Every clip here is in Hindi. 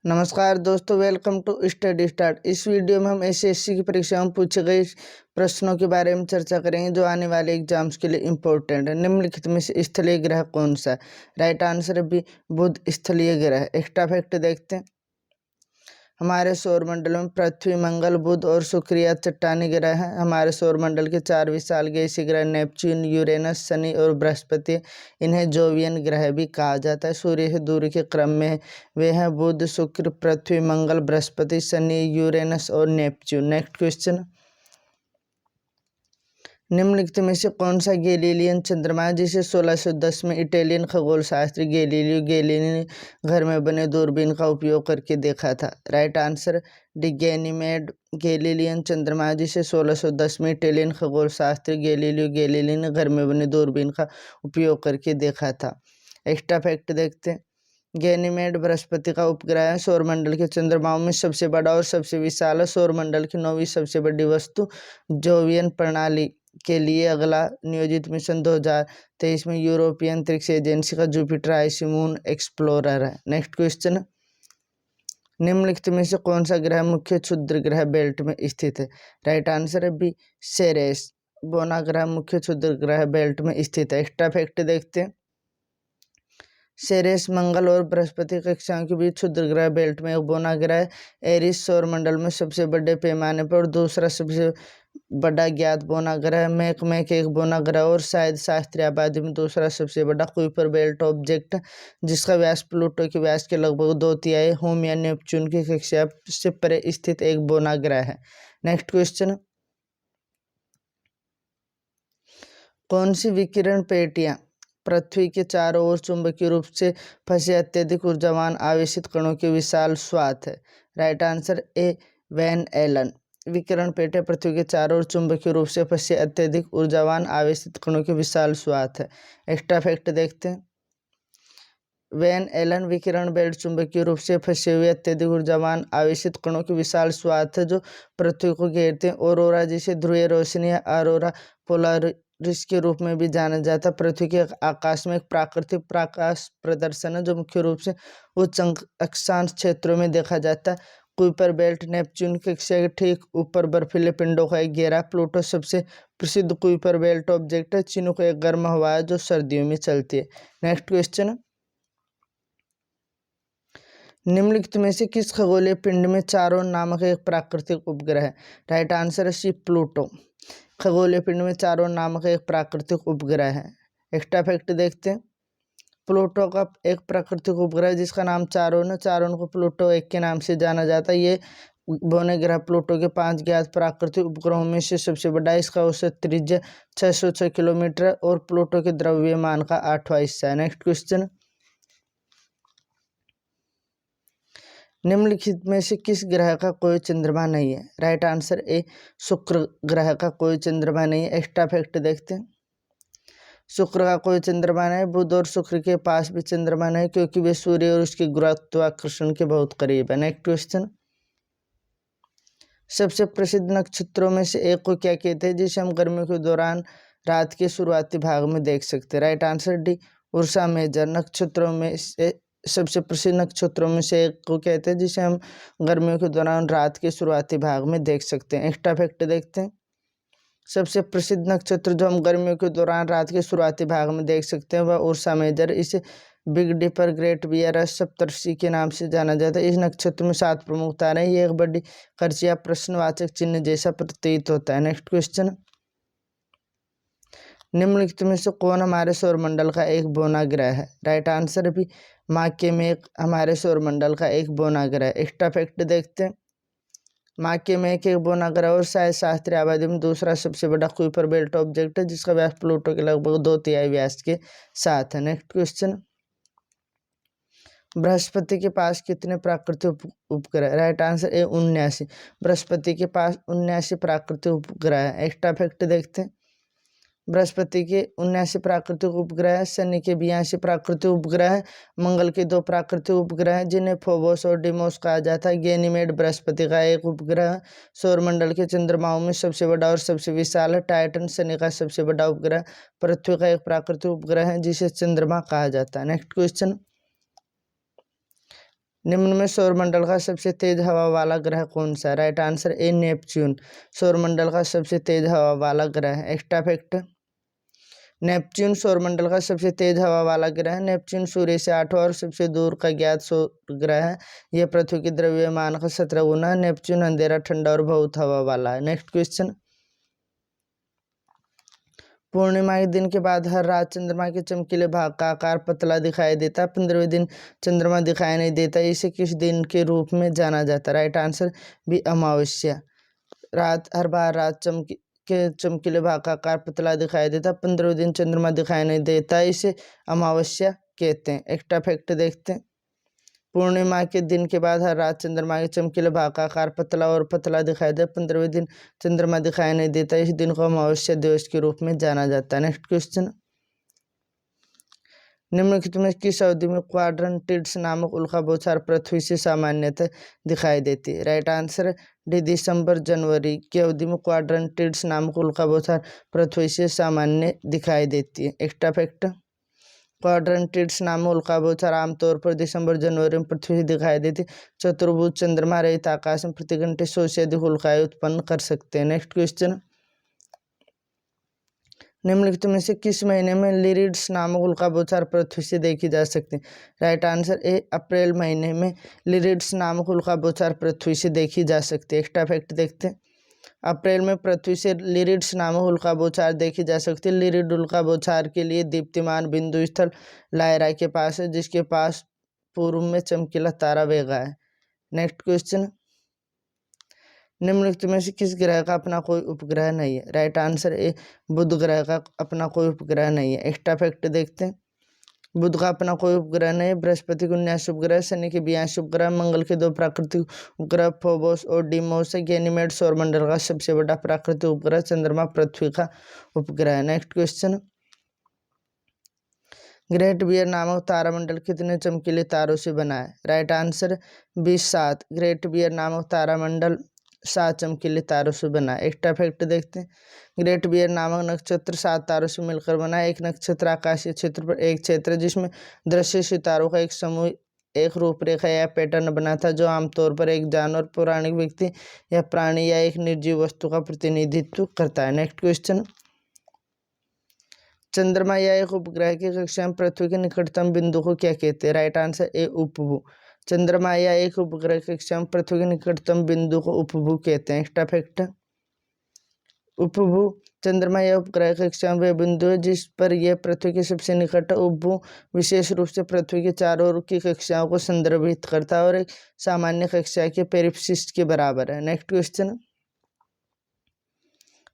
नमस्कार दोस्तों, वेलकम टू स्टडी स्टार्ट। इस वीडियो में हम एसएससी की परीक्षा में पूछे गए प्रश्नों के बारे में चर्चा करेंगे जो आने वाले एग्जाम्स के लिए इम्पोर्टेंट है। निम्नलिखित में से स्थलीय ग्रह कौन सा है? राइट आंसर है बी, बुध स्थलीय ग्रह है। एक्स्ट्रा फैक्ट देखते हैं। हमारे सौरमंडल में पृथ्वी, मंगल, बुध और शुक्र या चट्टानी ग्रह हैं। हमारे सौरमंडल के 4 विशाल गैसीय ग्रह नेपच्यून, यूरेनस, शनि और बृहस्पति। इन्हें जोवियन ग्रह भी कहा जाता है। सूर्य से दूरी के क्रम में वे हैं बुध, शुक्र, पृथ्वी, मंगल, बृहस्पति, शनि, यूरेनस और नेपच्यून। नेक्स्ट क्वेश्चन, निम्नलिखित में से कौन सा गैलीलियन चंद्रमा है जिसे 1610 में इटालियन खगोल शास्त्री गैलीलियो गैलीली ने घर में बने दूरबीन का उपयोग करके देखा था? Right answer D, Ganymede Galilean चंद्रमा है जिसे 1610 में इटालियन खगोल शास्त्री गैलीलियो गैलीली ने घर में बने दूरबीन का उपयोग करके देखा था। एक्स्ट्रा फैक्ट देखते हैं। गैनीमेड बृहस्पति का उपग्रह है। सौरमंडल के चंद्रमाओं में सबसे बड़ा और सबसे विशाल है। सौरमंडल की 9वीं सबसे बड़ी वस्तु जोवियन प्रणाली के लिए अगला नियोजित मिशन 2023 में यूरोपियन अंतरिक्ष एजेंसी का जुपिटर आईसी मून एक्सप्लोरर है। नेक्स्ट क्वेश्चन, निम्नलिखित में से कौन सा ग्रह मुख्य क्षुद्र ग्रह बेल्ट में स्थित है? राइट आंसर है बी, सेरेस। बोना ग्रह मुख्य क्षुद्र ग्रह बेल्ट में स्थित है। एक्स्ट्रा फैक्ट देखते हैं। सेरेस मंगल और बृहस्पति कक्षाओं के बीच क्षुद्र ग्रह बेल्ट में एक बोना ग्रह है। एरिस सौरमंडल में सबसे बड़े पैमाने पर दूसरा सबसे बड़ा ज्ञात बोना ग्रह। मैक एक बोना ग्रह और शायद शास्त्रीय आबादी में दूसरा सबसे बड़ा कुइपर बेल्ट ऑब्जेक्ट जिसका व्यास प्लूटो के व्यास के लगभग 2/3 होम या नेपच्यून की कक्षा से परे स्थित एक बोना ग्रह है। नेक्स्ट क्वेश्चन, कौन सी विकिरण पेटियां पृथ्वी के चारों ओर चुंबकीय रूप से फंसे अत्यधिक ऊर्जावान आवेशित कणों के विशाल स्वाथ है? Right answer A, Van Allen. विकिरण पेटियां पृथ्वी के चारों ओर चुंबकीय रूप से फंसे अत्यधिक ऊर्जावान आवेशित कणों के विशाल स्वाथ है। एक्स्ट्रा फैक्ट देखते हैं। वैन एलन विकिरण बेल्ट चुंबकीय रूप से फंसे हुए अत्यधिक ऊर्जावान आवेशित कणों के विशाल स्वाथ है जो पृथ्वी को घेरते हैं। ऑरोरा, जिसे ध्रुवीय रोशनी या ऑरोरा पोलारिस के रूप में भी जाना जाता है, पृथ्वी के आकाश में एक प्राकृतिक प्रकाश प्रदर्शन है जो मुख्य रूप से उच्च अक्षांश क्षेत्रों में देखा जाता है। कुइपर बेल्ट नेपच्यून की कक्षा के ठीक ऊपर बर्फीले पिंडों का एक घेरा। प्लूटो सबसे प्रसिद्ध कुइपर बेल्ट ऑब्जेक्ट है। चिन्हक एक गर्म हवा है जो सर्दियों में चलती है। नेक्स्ट क्वेश्चन, निम्नलिखित में से किस खगोलीय पिंड में चारोन नामक एक प्राकृतिक उपग्रह है? राइट आंसर है सी, प्लूटो। खगोलीय पिंड में चारोन नामक एक प्राकृतिक उपग्रह है। एक्स्ट्रा फैक्ट देखते हैं। प्लूटो का एक प्राकृतिक उपग्रह जिसका नाम चारोन है। चारोन को प्लूटो एक के नाम से जाना जाता है। ये बौने ग्रह प्लूटो के 5 ज्ञात प्राकृतिक उपग्रहों में से सबसे बड़ा है। इसका औसत त्रिज्या 606 किलोमीटर और प्लूटो के द्रव्यमान का 8वां हिस्सा है। नेक्स्ट क्वेश्चन, निम्नलिखित में से किस ग्रह का कोई चंद्रमा नहीं है? राइट आंसर ए, शुक्र ग्रह का कोई चंद्रमा नहीं है। एक्स्ट्रा फैक्ट देखते हैं। शुक्र का कोई चंद्रमा नहीं। बुध और शुक्र के पास भी चंद्रमा नहीं क्योंकि वे सूर्य और उसके गुरुत्वाकर्षण के बहुत करीब है। नेक्स्ट क्वेश्चन, सबसे प्रसिद्ध नक्षत्रों में से एक को क्या कहते हैं जिसे हम गर्मियों के दौरान रात के शुरुआती भाग में देख सकते हैं? Right answer D, Ursa Major. नक्षत्रों में से सबसे प्रसिद्ध नक्षत्रों में से एक को कहते हैं जिसे हम गर्मियों के दौरान रात के शुरुआती भाग में देख सकते हैं। एक्स्ट्रा फैक्ट देखते हैं। सबसे प्रसिद्ध नक्षत्र जो हम गर्मियों के दौरान रात के शुरुआती भाग में देख सकते हैं वह उर्सा मेजर। इसे बिग डिपर, ग्रेट बियर, सप्तर्षि के नाम से जाना जाता है। इस नक्षत्र में 7 प्रमुख तारे हैं। ये एक बड़ी कर्ज या प्रश्नवाचक चिन्ह जैसा प्रतीत होता है। नेक्स्ट क्वेश्चन, निम्नलिखित में से कौन हमारे सौरमंडल का एक बोना ग्रह है? राइट आंसर भी, माके मेक हमारे सौरमंडल का एक बोना ग्रह है। एक्स्ट्रा फैक्ट देखते हैं। माके मेक एक बोना ग्रह और शायद शास्त्रीय आबादी में दूसरा सबसे बड़ा कुइपर बेल्ट ऑब्जेक्ट है जिसका व्यास प्लूटो के लगभग 2/3 व्यास के साथ है। नेक्स्ट क्वेश्चन, बृहस्पति के पास कितने प्राकृतिक उपग्रह? राइट आंसर ए, 79। बृहस्पति के पास 79 प्राकृतिक उपग्रह है। एक्स्ट्रा फैक्ट देखते हैं। बृहस्पति के 79 प्राकृतिक उपग्रह है। शनि के 82 प्राकृतिक उपग्रह है। मंगल के 2 प्राकृतिक उपग्रह हैं जिन्हें फोबोस और डिमोस कहा जाता है। गैनीमेड बृहस्पति का एक उपग्रह है। सौरमंडल के चंद्रमाओं में सबसे बड़ा और सबसे विशाल है। टाइटन शनि का सबसे बड़ा उपग्रह। पृथ्वी का एक प्राकृतिक उपग्रह है जिसे चंद्रमा कहा जाता है। नेक्स्ट क्वेश्चन, निम्न में सौरमंडल का सबसे तेज हवा वाला ग्रह कौन सा? राइट आंसर ए नेपच्यून, सौरमंडल का सबसे तेज हवा वाला ग्रह है। एक्स्ट्रा फैक्ट, नेपच्यून सौरमंडल का सबसे तेज हवा वाला ग्रह है। नेपच्यून सूर्य से 8वां और सबसे दूर का ज्ञात सौर ग्रह है। यह पृथ्वी के द्रव्यमान का 17 गुना है। नेपच्यून अंधेरा, ठंडा और बहुत हवा वाला है। नेक्स्ट क्वेश्चन, पूर्णिमा के दिन के बाद हर रात चंद्रमा के चमकीले भाग का आकार पतला दिखाई देता है। 15वें दिन चंद्रमा दिखाई नहीं देता, इसे किस दिन के रूप में जाना जाता है? राइट आंसर बी अमावस्या। हर बार रात के चमकीले भाग का आकार पतला दिखाई देता, 15वें दिन चंद्रमा दिखाई नहीं देता, इसे अमावस्या कहते हैं। एक्स्ट्रा फैक्ट देखते हैं, पूर्णिमा के दिन के बाद हर रात चंद्रमा के चमकीले भाग का आकार पतला और पतला दिखाई दे, 15वें दिन चंद्रमा दिखाई नहीं देता, इस दिन को अमावस्या दिवस के रूप में जाना जाता है। नेक्स्ट क्वेश्चन, निम्नलिखित में किस अवधि में क्वाड्रेंटिड्स नामक उल्का पृथ्वी से सामान्यतः दिखाई देती है? राइट आंसर डी दिसंबर जनवरी की अवधि में क्वाड्रेंटिड्स नामक उल्का पृथ्वी से सामान्य दिखाई देती है। एक्स्ट्रा फैक्ट, क्वाड्रेंटिड्स नामक उल्का आमतौर पर दिसंबर जनवरी में पृथ्वी से दिखाई देती। चतुर्भुज चंद्रमा रहित आकाश में प्रति घंटे 100 से अधिक उल्काएं उत्पन्न कर सकते हैं। नेक्स्ट क्वेश्चन, निम्नलिखित में से किस महीने में लिरिड्स नामक उल्का पृथ्वी से देखी जा सकती है? राइट आंसर ए अप्रैल महीने में लिरिड्स नामक उल्का पृथ्वी से देखी जा सकती है। एक्स्ट्रा फैक्ट देखते हैं, अप्रैल में पृथ्वी से लिरिड्स नामक उल्का देखी जा सकती है। लिरिड उल्का के लिए दीप्तिमान बिंदु स्थल लायरा के पास है, जिसके पास पूर्व में चमकीला तारा वेगा है। नेक्स्ट क्वेश्चन, निम्नलिखित में से किस ग्रह का अपना कोई उपग्रह नहीं है? राइट आंसर ए बुध ग्रह का अपना कोई उपग्रह नहीं है। एक्स्ट्रा फैक्ट देखते हैं, बुध का अपना कोई उपग्रह नहीं, बृहस्पति के 19 उपग्रह, शनि के 82 उपग्रह, मंगल के 2 प्राकृतिक उपग्रह फोबोस और डीमोस है। गैनीमेड सौरमंडल का सबसे बड़ा प्राकृतिक उपग्रह, चंद्रमा पृथ्वी का उपग्रह है। नेक्स्ट क्वेश्चन, ग्रेट बियर नामक तारामंडल कितने चमकीले तारों से बना है? Right answer 7। ग्रेट बियर नामक तारामंडल 7 चमकीले तारों से बना है। एक्स्ट्रा फैक्ट देखते हैं, ग्रेट बियर नामक नक्षत्र 7 तारों से मिलकर बना है। एक नक्षत्र आकाशीय क्षेत्र पर एक क्षेत्र जिसमें दृश्य सितारों का एक समूह एक रूपरेखा या पैटर्न बना था, जो आमतौर पर एक जानवर, पौराणिक व्यक्ति या प्राणी या एक निर्जीव वस्तु का प्रतिनिधित्व करता है। नेक्स्ट क्वेश्चन, चंद्रमा या एक उपग्रह की कक्षा में पृथ्वी के निकटतम बिंदु को क्या कहते हैं? राइट आंसर ए उपभू। चंद्रमा या एक उपग्रह की कक्षा में पृथ्वी के निकटतम बिंदु को उपभू कहते हैं। एक्स्ट्रा फैक्ट, उपभू चंद्रमा या उपग्रह की कक्षा में वह बिंदु है जिस पर यह पृथ्वी के सबसे निकट है। उपभू विशेष रूप से पृथ्वी के चारों ओर की कक्षाओं को संदर्भित करता है और एक सामान्य कक्षा के पेरिप्सिस के बराबर है। नेक्स्ट क्वेश्चन,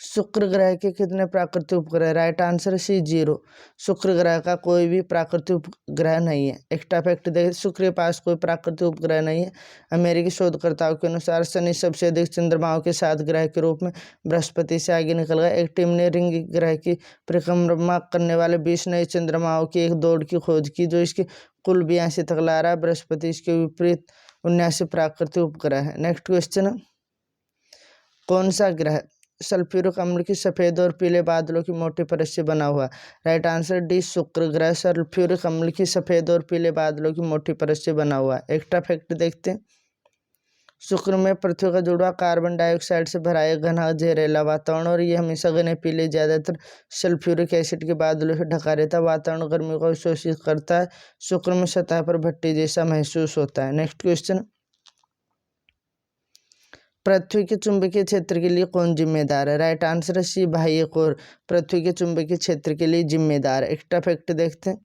शुक्र ग्रह के कितने प्राकृतिक उपग्रह? Right answer C 0। शुक्र ग्रह का कोई भी प्राकृतिक उपग्रह नहीं है। एक्स्ट्रा फैक्ट देखें, शुक्र के पास कोई प्राकृतिक उपग्रह नहीं है। अमेरिकी शोधकर्ताओं के अनुसार शनि सबसे अधिक चंद्रमाओं के 7 ग्रह के रूप में बृहस्पति से आगे निकल गया। एक टीम ने रिंग ग्रह की परिक्रमा करने वाले 20 नए चंद्रमाओं की एक दौड़ की खोज की, जो इसके कुल 82 तक ला रहा है। बृहस्पति इसके विपरीत 79 प्राकृतिक उपग्रह है। नेक्स्ट क्वेश्चन, कौन सा ग्रह सल्फ्यूरिक अम्ल की सफ़ेद और पीले बादलों की मोटी परत से बना हुआ? राइट आंसर डी शुक्र ग्रह सल्फ्यूरिक अम्ल की सफ़ेद और पीले बादलों की मोटी परत से बना हुआ है। एक्स्ट्रा फैक्ट देखते हैं, शुक्र में पृथ्वी का जुड़ा कार्बन डाइऑक्साइड से भरा एक घना जहरीला वातावरण और ये हमेशा घने पीले ज़्यादातर सल्फ्यूरिक एसिड के बादलों से ढका रहता है। वातावरण गर्मी को अवशोषित करता है। शुक्र में सतह पर भट्टी जैसा महसूस होता है। नेक्स्ट क्वेश्चन, पृथ्वी के चुंबकीय क्षेत्र के लिए कौन जिम्मेदार है? राइट आंसर है सी बाह्य कोर पृथ्वी के चुंबकीय क्षेत्र के लिए जिम्मेदार है। एक्स्ट्रा फैक्ट देखते हैं,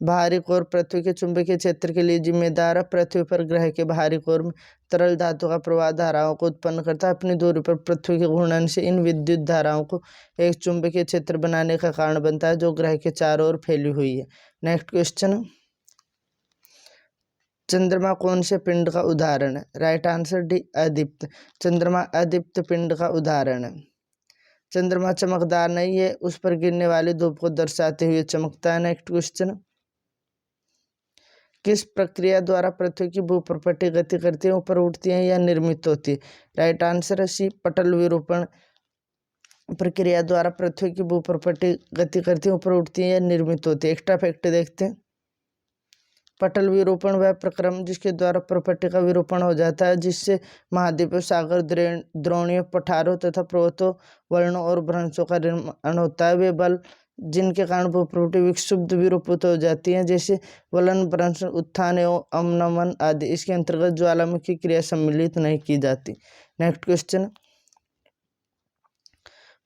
बाहरी कोर पृथ्वी के चुंबकीय क्षेत्र के लिए जिम्मेदार है। पृथ्वी पर ग्रह के बाहरी कोर में तरल धातु का प्रवाह धाराओं को उत्पन्न करता है। अपनी दूरी पर पृथ्वी के घूर्णन से इन विद्युत धाराओं को एक चुंबकीय क्षेत्र बनाने का कारण बनता है, जो ग्रह के चारों ओर फैली हुई है। नेक्स्ट क्वेश्चन, चंद्रमा कौन से पिंड का उदाहरण है? राइट आंसर डी अदीप्त। चंद्रमा अदीप्त पिंड का उदाहरण है। चंद्रमा चमकदार नहीं है, उस पर गिरने वाली धूप को दर्शाते हुए चमकता है। नेक्स्ट क्वेश्चन, किस प्रक्रिया द्वारा पृथ्वी की भूप्रपट्टी गति करती है, ऊपर उठती है या निर्मित होती है? राइट आंसर है सी पटल विरूपण प्रक्रिया द्वारा पृथ्वी की भूप्रपट्टी गति करती है, ऊपर उठती है या निर्मित होती है। एक्स्ट्रा फैक्ट देखते हैं, पटल विरूपण वह प्रक्रम जिसके द्वारा प्रपट्टी का विरूपण हो जाता है, जिससे महाद्वीपों, सागर, द्रोणियों, पठारों तथा पर्वतों, वर्णों और भ्रंशों का निर्माण होता है। वे बल जिनके कारण भूप्रपट्टी विक्षुब्ध विरूपित हो जाती हैं, जैसे वलन, भ्रंश, उत्थान एवं अवनमन आदि। इसके अंतर्गत ज्वालामुखी क्रिया सम्मिलित नहीं की जाती। नेक्स्ट क्वेश्चन,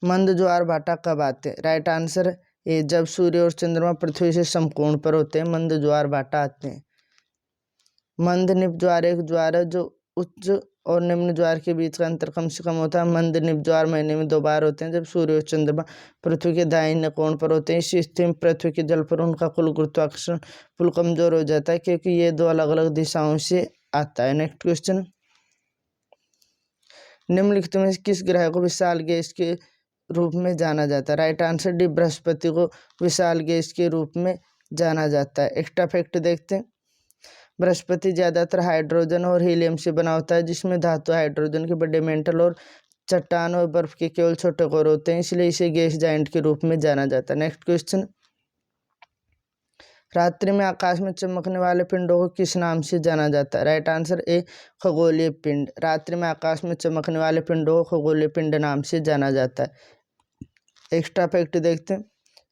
मंद ज्वार भाटा कब आते हैं? राइट आंसर ए, जब सूर्य और चंद्रमा पृथ्वी से समकोण पर होते हैं मंद ज्वार भाटा आते हैं। मंद निप ज्वार एक ज्वार है जो उच्च और निम्न ज्वार के बीच का अंतर कम से कम होता है। मंद निप ज्वार महीने में 2 बार होते हैं, जब सूर्य और चंद्रमा पृथ्वी के दाहिने कोण पर होते हैं। इस स्थिति में पृथ्वी के जल पर उनका कुल गुरुत्वाकर्षण पुल कमजोर हो जाता है, क्योंकि ये 2 अलग अलग दिशाओं से आता है। नेक्स्ट क्वेश्चन, निम्नलिखित में किस ग्रह को विशाल गैस के रूप में जाना जाता है? राइट आंसर डी, बृहस्पति को विशाल गैस के रूप में जाना जाता है। एक्स्ट्रा फैक्ट देखते हैं। बृहस्पति ज्यादातर हाइड्रोजन और हीलियम से बना होता है, जिसमें धातु हाइड्रोजन के बड़े मेंटल और चट्टान और बर्फ के केवल छोटे कोर होते हैं, इसलिए इसे गैस जाइंट के रूप में जाना जाता है। नेक्स्ट क्वेश्चन, रात्रि में आकाश में चमकने वाले पिंडों को किस नाम से जाना जाता है? राइट आंसर ए, खगोलीय पिंड। रात्रि में आकाश में चमकने वाले पिंडों को खगोलीय पिंड नाम से जाना जाता है। एक्स्ट्रा फैक्ट देखते हैं।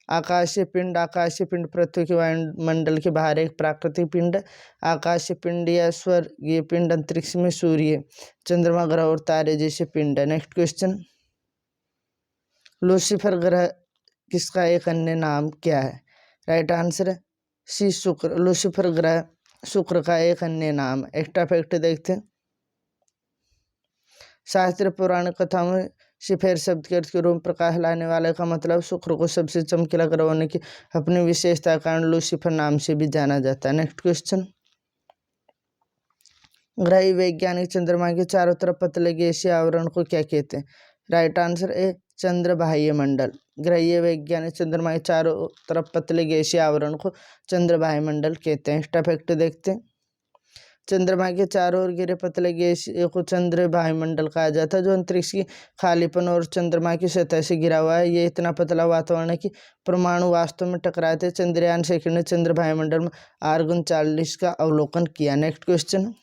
आकाशीय पिंड पृथ्वी के वायुमंडल के बाहर एक प्राकृतिक पिंड। आकाशीय पिंड या स्वर्गीय पिंड अंतरिक्ष में सूर्य, चंद्रमा, ग्रह और तारे जैसे पिंड है। नेक्स्ट क्वेश्चन, लूसीफर ग्रह किसका एक अन्य नाम क्या है? राइट आंसर सी, शुक्र। लूसीफर ग्रह शुक्र का एक अन्य नाम। एक्स्ट्रा फैक्ट देखते हैं। शास्त्रीय पौराणिक कथाओं में सिफेर शब्द के अर्थ के रूप में प्रकाश लाने वाले का मतलब शुक्र को सबसे चमकीला ग्रह होने की अपनी विशेषता के कारण लूसीफर नाम से भी जाना जाता है। नेक्स्ट क्वेश्चन, ग्रही वैज्ञानिक चंद्रमा के चारों तरफ पतले गैसीय आवरण को क्या कहते हैं? राइट आंसर ए, चंद्र बाह्य मंडल। ग्रहीय वैज्ञानिक चंद्रमा के चारों तरफ पतले गैसीय आवरण को चंद्र बाह्य मंडल कहते हैं। एक्स्ट्रा फैक्ट देखते हैं। चंद्रमा के चारों ओर घिरे पतले गैस को चंद्र वायुमंडल कहा जाता है, जो अंतरिक्ष की खालीपन और चंद्रमा की सतह से घिरा हुआ है। ये इतना पतला वातावरण है कि परमाणु वास्तव में टकराते। चंद्रयान सेकंड ने चंद्र वायुमंडल में आर्गन 40 का अवलोकन किया। नेक्स्ट क्वेश्चन,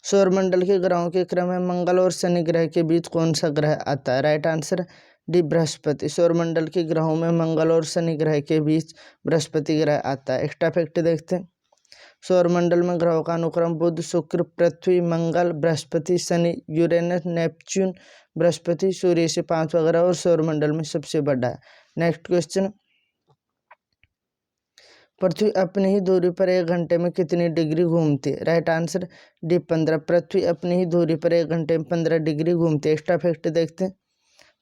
सौरमंडल के ग्रहों के क्रम में मंगल और शनि ग्रह के बीच कौन सा ग्रह आता है? Right answer D, Brihaspati. सौरमंडल के ग्रहों में मंगल और शनि ग्रह के बीच बृहस्पति ग्रह आता है। एक्स्ट्रा फैक्ट देखते हैं। सौरमंडल में ग्रहों का अनुक्रम बुध, शुक्र, पृथ्वी, मंगल, बृहस्पति, शनि, यूरेनस, नेपच्यून, बृहस्पति सूर्य से 5वां ग्रह और सौरमंडल में सबसे बड़ा है। नेक्स्ट क्वेश्चन, पृथ्वी अपनी ही दूरी पर 1 घंटे में कितनी डिग्री घूमती है? Right answer D, 15। पृथ्वी अपनी ही दूरी पर 1 घंटे में 15 डिग्री घूमती है। एक्स्ट्रा फैक्ट देखते हैं।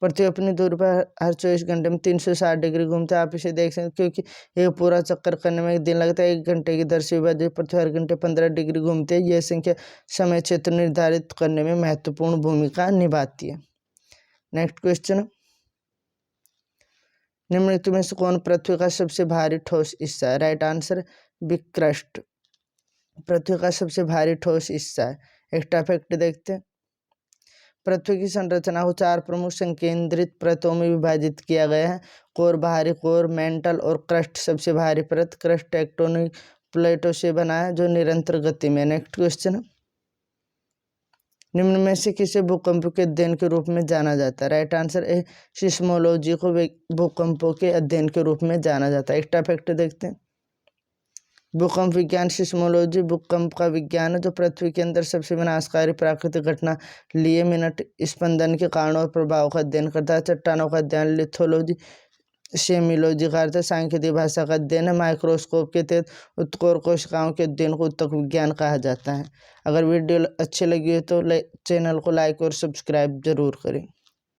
पृथ्वी अपनी दूरी पर हर 24 घंटे में 360 डिग्री घूमता है। आप इसे देख सकते हैं, क्योंकि एक पूरा चक्कर करने में 1 दिन लगता है। 1 घंटे की दर से विभाजित पृथ्वी हर घंटे 15 डिग्री घूमती है। यह संख्या समय क्षेत्र निर्धारित करने में महत्वपूर्ण भूमिका निभाती है। नेक्स्ट क्वेश्चन, निम्नलिखित में से कौन पृथ्वी का सबसे भारी ठोस हिस्सा है? राइट आंसर बी, क्रस्ट पृथ्वी का सबसे भारी ठोस हिस्सा है। एक्स्ट्रा फैक्ट देखते हैं। पृथ्वी की संरचना को 4 प्रमुख संकेंद्रित परतों में विभाजित किया गया है। कोर, बाहरी कोर, मेंटल और क्रस्ट। सबसे भारी परत क्रस्ट टेक्टोनिक प्लेटों से बना है, जो निरंतर गति में। नेक्स्ट क्वेश्चन, निम्न में से किसे भूकंप के अध्ययन के रूप में जाना जाता है? राइट आंसर ए, सिस्मोलॉजी को भूकंपों के अध्ययन के रूप में जाना जाता है। एक्स्ट्रा फैक्ट देखते हैं। भूकंप विज्ञान सिस्मोलॉजी भूकंप का विज्ञान है, जो पृथ्वी के अंदर सबसे विनाशकारी प्राकृतिक घटना लिए मिनट स्पंदन के कारणों और प्रभाव का अध्ययन करता है। चट्टानों का अध्ययन लिथोलॉजी, सेमिलॉजी का अर्थ सांकेतिक भाषा का अध्ययन है। माइक्रोस्कोप के तहत उत्कोर कोशिकाओं के अध्ययन को उत्तक विज्ञान कहा जाता है। अगर वीडियो अच्छी लगी हो तो चैनल को लाइक और सब्सक्राइब जरूर करें।